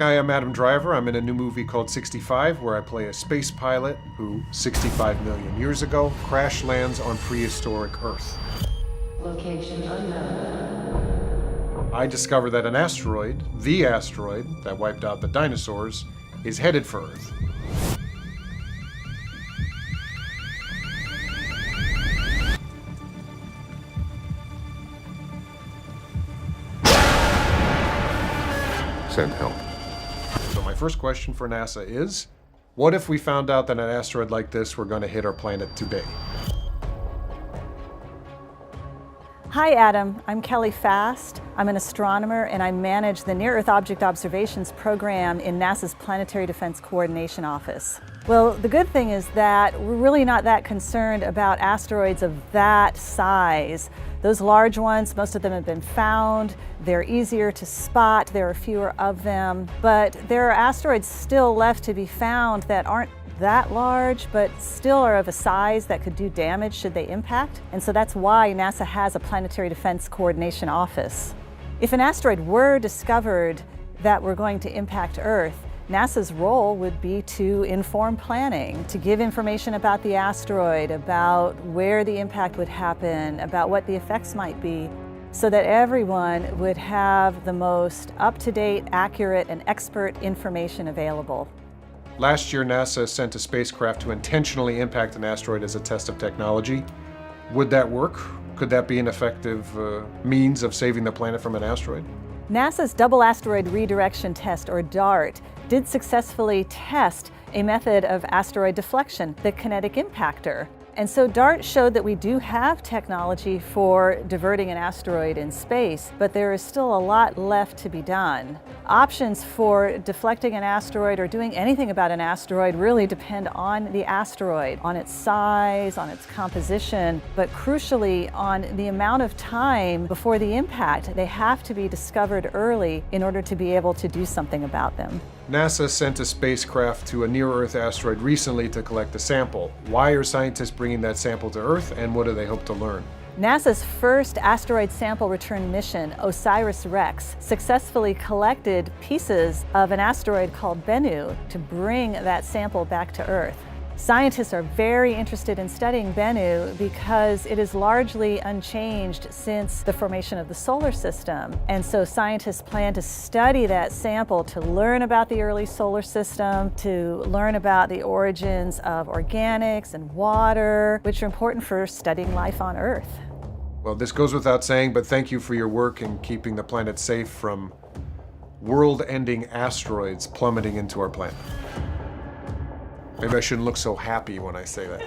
Hi, I'm Adam Driver. I'm in a new movie called 65 where I play a space pilot who, 65 million years ago, crash lands on prehistoric Earth. Location unknown. I discover that an asteroid, the asteroid that wiped out the dinosaurs, is headed for Earth. Send help. So my first question for NASA is, what if we found out that an asteroid like this were going to hit our planet today? Hi Adam, I'm Kelly Fast. I'm an astronomer and I manage the Near-Earth Object Observations program in NASA's Planetary Defense Coordination Office. Well, the good thing is that we're really not that concerned about asteroids of that size. Those large ones, most of them have been found. They're easier to spot, there are fewer of them, but there are asteroids still left to be found that aren't that large, but still are of a size that could do damage should they impact. And so that's why NASA has a Planetary Defense Coordination Office. If an asteroid were discovered that were going to impact Earth, NASA's role would be to inform planning, to give information about the asteroid, about where the impact would happen, about what the effects might be, so that everyone would have the most up-to-date, accurate, and expert information available. Last year, NASA sent a spacecraft to intentionally impact an asteroid as a test of technology. Would that work? Could that be an effective means of saving the planet from an asteroid? NASA's Double Asteroid Redirection Test, or DART, did successfully test a method of asteroid deflection, the kinetic impactor. And so DART showed that we do have technology for diverting an asteroid in space, but there is still a lot left to be done. Options for deflecting an asteroid or doing anything about an asteroid really depend on the asteroid, on its size, on its composition, but crucially on the amount of time before the impact. They have to be discovered early in order to be able to do something about them. NASA sent a spacecraft to a near-Earth asteroid recently to collect a sample. Why are scientists bringing that sample to Earth, and what do they hope to learn? NASA's first asteroid sample return mission, OSIRIS-REx, successfully collected pieces of an asteroid called Bennu to bring that sample back to Earth. Scientists are very interested in studying Bennu because it is largely unchanged since the formation of the solar system. And so scientists plan to study that sample to learn about the early solar system, to learn about the origins of organics and water, which are important for studying life on Earth. Well, this goes without saying, but thank you for your work in keeping the planet safe from world-ending asteroids plummeting into our planet. Maybe I shouldn't look so happy when I say that.